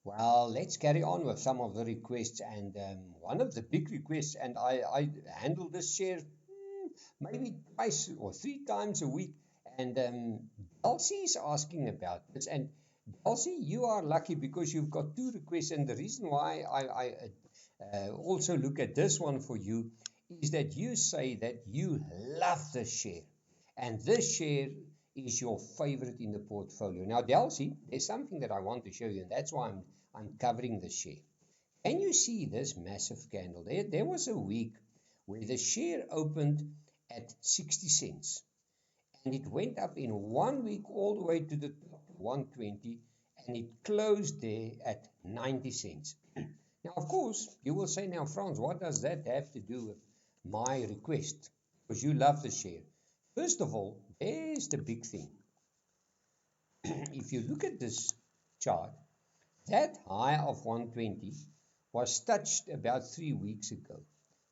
Well, let's carry on with some of the requests. And one of the big requests, and I handle this share maybe twice or three times a week. And Elsie is asking about this. And Elsie, you are lucky because you've got two requests. And the reason why I also look at this one for you is that you say that you love this share. And this share is your favorite in the portfolio. Now, Delcy, there's something that I want to show you, and that's why I'm covering the share. Can you see this massive candle? There was a week where the share opened at 60 cents, and it went up in 1 week all the way to the top 120, and it closed there at 90 cents. Now, of course, you will say, now, Frans, what does that have to do with my request? Because you love the share. First of all, there's the big thing. If you look at this chart, that high of 120 was touched about 3 weeks ago.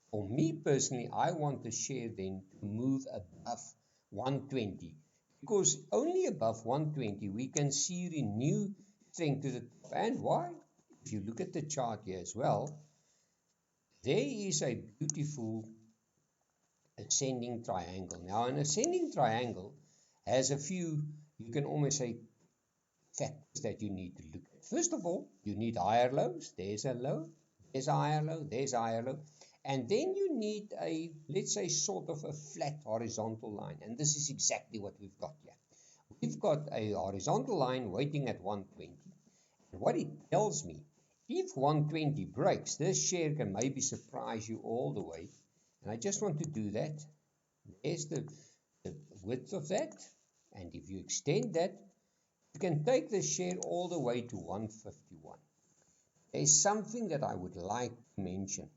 For me personally, I want the share then to move above 120, because only above 120 we can see renewed strength to the top. And why? If you look at the chart here as well, there is a beautiful ascending triangle. Now, an ascending triangle has a few, you can almost say, factors that you need to look at. First of all, you need higher lows. There's a low, there's a higher low, there's a higher low. And then you need a, let's say, sort of a flat horizontal line. And this is exactly what we've got here. We've got a horizontal line waiting at 120. And what it tells me, if 120 breaks, this share can maybe surprise you all the way. And I just want to do that. There's the width of that. And if you extend that, you can take the share all the way to 151. There's something that I would like to mention.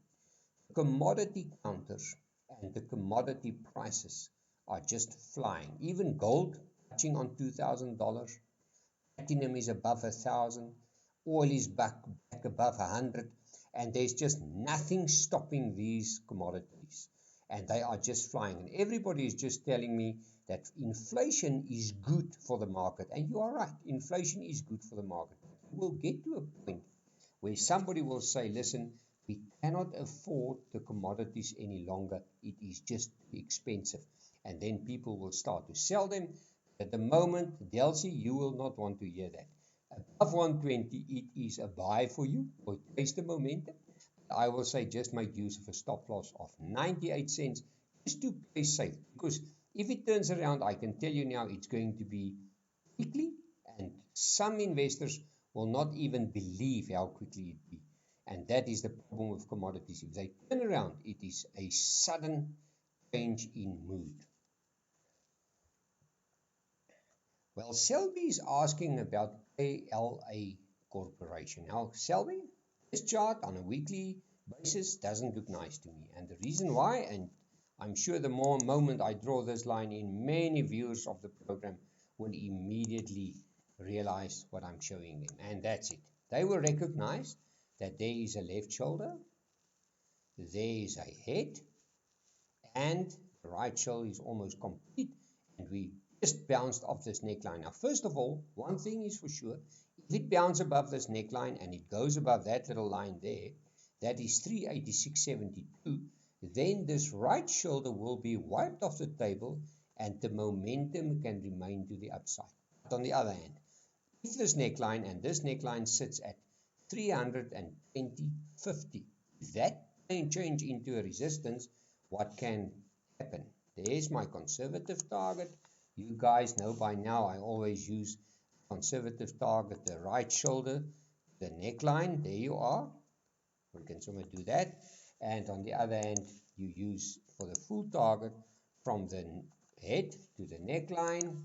Commodity counters and the commodity prices are just flying. Even gold touching on $2,000. Platinum is above 1,000. Oil is back above 100. And there's just nothing stopping these commodities. And they are just flying. And everybody is just telling me that inflation is good for the market. And you are right. Inflation is good for the market. We'll get to a point where somebody will say, listen, we cannot afford the commodities any longer. It is just too expensive. And then people will start to sell them. At the moment, Delcy, you will not want to hear that. Above 120, it is a buy for you, or trace the momentum. I will say just make use of a stop loss of 98 cents just to play safe. Because if it turns around, I can tell you now it's going to be quickly, and some investors will not even believe how quickly it be. And that is the problem with commodities. If they turn around, it is a sudden change in mood. Well, Selby is asking about KLA Corporation. Now, Selby, this chart on a weekly basis doesn't look nice to me. And the reason why, and I'm sure the moment I draw this line in, many viewers of the program will immediately realize what I'm showing them. And that's it. They will recognize that there is a left shoulder, there is a head, and the right shoulder is almost complete. And we just bounced off this neckline. Now, first of all, one thing is for sure, if it bounces above this neckline and it goes above that little line there, that is 386.72, then this right shoulder will be wiped off the table and the momentum can remain to the upside. But on the other hand, if this neckline and this neckline sits at 320.50, if that can change into a resistance, what can happen? There's my conservative target. You guys know by now I always use conservative target, the right shoulder, the neckline. There you are. We can somewhere do that. And on the other hand, you use for the full target from the head to the neckline.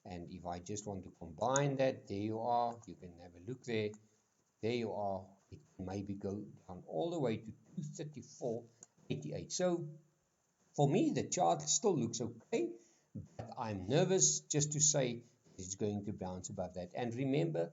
And if I just want to combine that, there you are. You can have a look there. There you are. It can maybe go down all the way to 234.88. So for me, the chart still looks okay. But I'm nervous just to say it's going to bounce above that. And remember,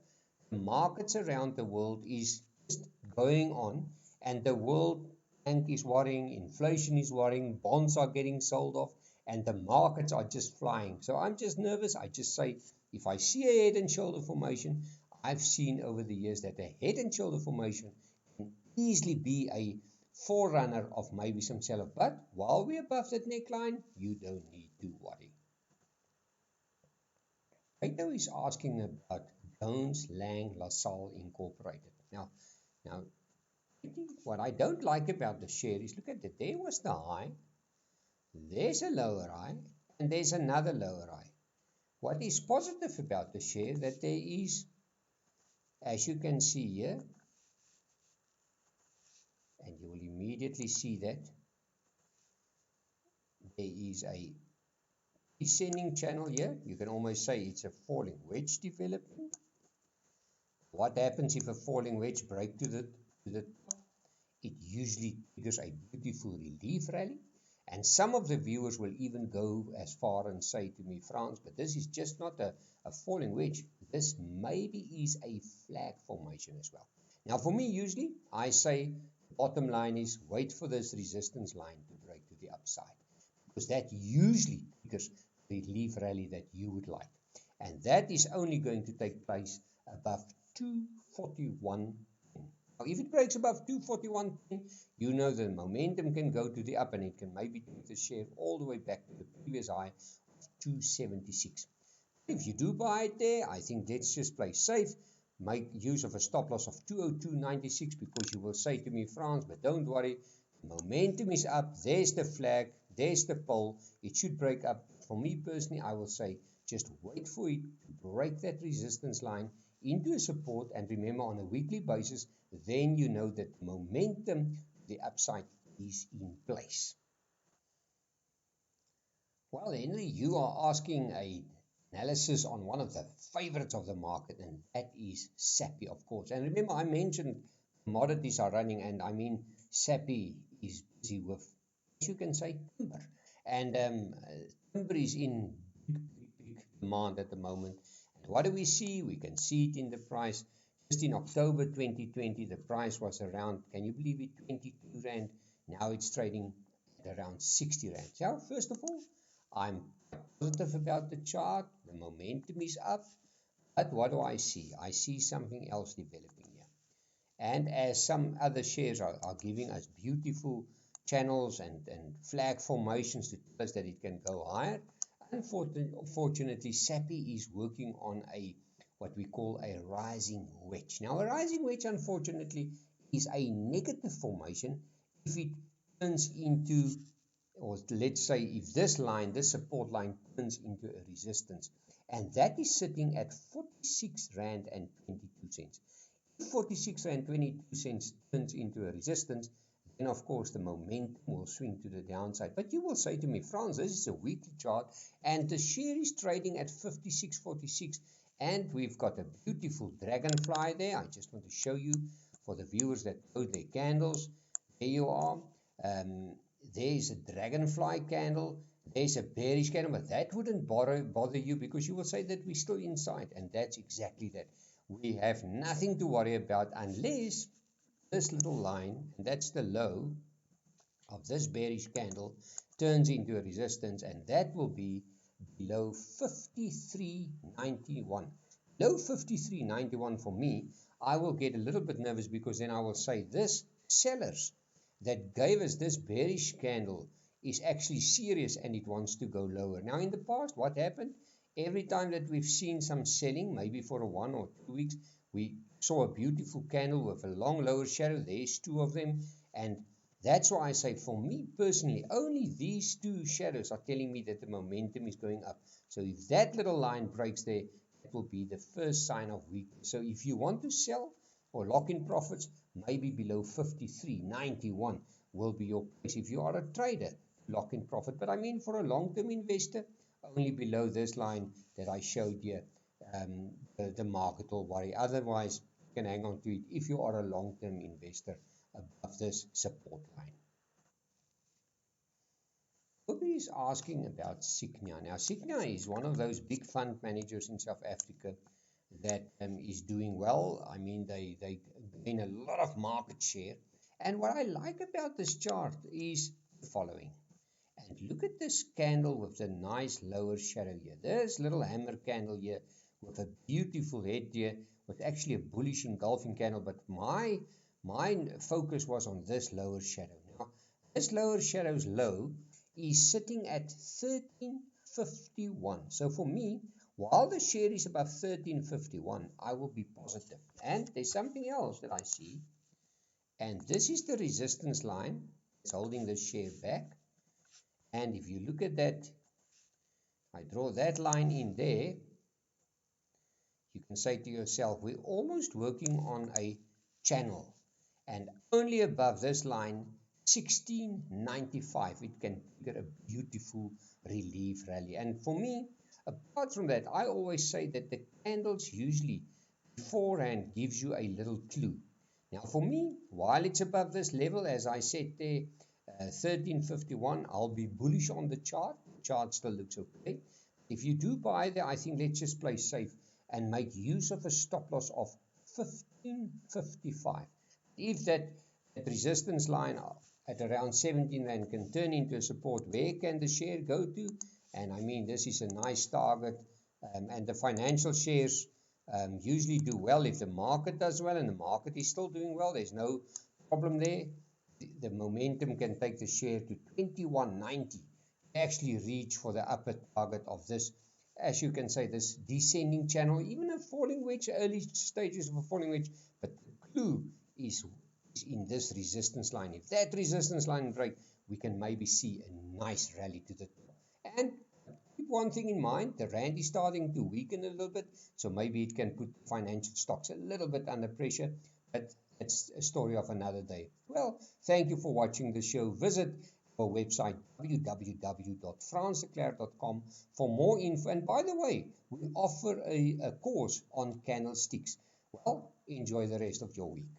the markets around the world is just going on, and the world bank is worrying, inflation is worrying, bonds are getting sold off, and the markets are just flying. So I'm just nervous. I just say, if I see a head and shoulder formation, I've seen over the years that a head and shoulder formation can easily be a forerunner of maybe some sell-off. But while we're above that neckline, you don't need to worry. Kato is asking about Jones Lang Laselle Incorporated. Now, what I don't like about the share is, look at that, there was the high, there's a lower high, and there's another lower high. What is positive about the share that there is, as you can see here, and you will immediately see that there is a descending channel here. You can almost say it's a falling wedge developing. What happens if a falling wedge breaks to the top? It usually triggers a beautiful relief rally. And some of the viewers will even go as far and say to me, Frans, but this is just not a falling wedge. This maybe is a flag formation as well. Now, for me, usually, I say the bottom line is wait for this resistance line to break to the upside, because that usually triggers the relief rally that you would like. And that is only going to take place above 241. Now, if it breaks above 241, you know the momentum can go to the up, and it can maybe take the share all the way back to the previous high of 276. If you do buy it there, I think let's just play safe. Make use of a stop loss of 202.96, because you will say to me, Frans, but don't worry, the momentum is up, there's the flag, there's the pole, it should break up. For me personally, I will say just wait for it to break that resistance line into a support, and remember, on a weekly basis, then you know that momentum, the upside, is in place. Well, Henry, you are asking a analysis on one of the favorites of the market, and that is Sappi, of course. And remember, I mentioned commodities are running, and I mean Sappi is busy with, as you can say, timber. And timber is in big demand at the moment. And what do we see? We can see it in the price. Just in October 2020, the price was around, can you believe it, 22 Rand. Now it's trading at around 60 Rand. So first of all, I'm positive about the chart. The momentum is up. But what do I see? I see something else developing here. And as some other shares are giving us beautiful channels and flag formations to tell us that it can go higher, unfortunately, Sappi is working on what we call a rising wedge. Now, a rising wedge, unfortunately, is a negative formation if it turns into, or let's say if this line, this support line, turns into a resistance. And that is sitting at 46 Rand and 22 cents. If 46 Rand 22 cents turns into a resistance, then of course the momentum will swing to the downside. But you will say to me, Frans, this is a weekly chart, and the share is trading at 56.46, and we've got a beautiful dragonfly there. I just want to show you for the viewers that know their candles. There you are. There's a dragonfly candle. There's a bearish candle, but that wouldn't bother you, because you will say that we're still inside, and that's exactly that. We have nothing to worry about unless this little line, and that's the low of this bearish candle, turns into a resistance, and that will be below 53.91. Below 53.91 for me, I will get a little bit nervous, because then I will say this sellers that gave us this bearish candle is actually serious, and it wants to go lower. Now, in the past, what happened? Every time that we've seen some selling, maybe for 1 or 2 weeks, we saw a beautiful candle with a long lower shadow. There's 2 of them, and that's why I say, for me personally, only these 2 shadows are telling me that the momentum is going up. So if that little line breaks there, that will be the first sign of weakness. So if you want to sell or lock in profits, maybe below 53.91 will be your place. If you are a trader, lock in profit. But I mean, for a long-term investor, only below this line that I showed you, the market will worry. Otherwise, you can hang on to it if you are a long-term investor above this support line. Bobby is asking about Sygnia. Now, Sygnia is one of those big fund managers in South Africa that is doing well. I mean, they gain a lot of market share. And what I like about this chart is the following. And look at this candle with the nice lower shadow here. This little hammer candle here with a beautiful head there, with actually a bullish engulfing candle, but my focus was on this lower shadow. Now, this lower shadow's low is sitting at 1351. So for me, while the share is above 1351, I will be positive. And there's something else that I see, and this is the resistance line. It's holding the share back. And if you look at that, I draw that line in there, you can say to yourself, we're almost working on a channel. And only above this line, 1695, it can trigger a beautiful relief rally. And for me, apart from that, I always say that the candles usually beforehand gives you a little clue. Now for me, while it's above this level, as I said there, 1351, I'll be bullish on the chart. The chart still looks okay. If you do buy there, I think let's just play safe and make use of a stop loss of 1555. If that resistance line at around 17 Rand can turn into a support, where can the share go to? And I mean, this is a nice target, and the financial shares usually do well if the market does well, and the market is still doing well. There's no problem there. The momentum can take the share to 2190, actually reach for the upper target of this, as you can say, this descending channel, even a falling wedge, early stages of a falling wedge. But the clue is in this resistance line. If that resistance line breaks, we can maybe see a nice rally to the top. And keep one thing in mind, the rand is starting to weaken a little bit, so maybe it can put financial stocks a little bit under pressure, but that's a story of another day. Well, thank you for watching the show. Visit our website, www.fransdeklerk.com, for more info. And by the way, we offer a course on candlesticks. Well, enjoy the rest of your week.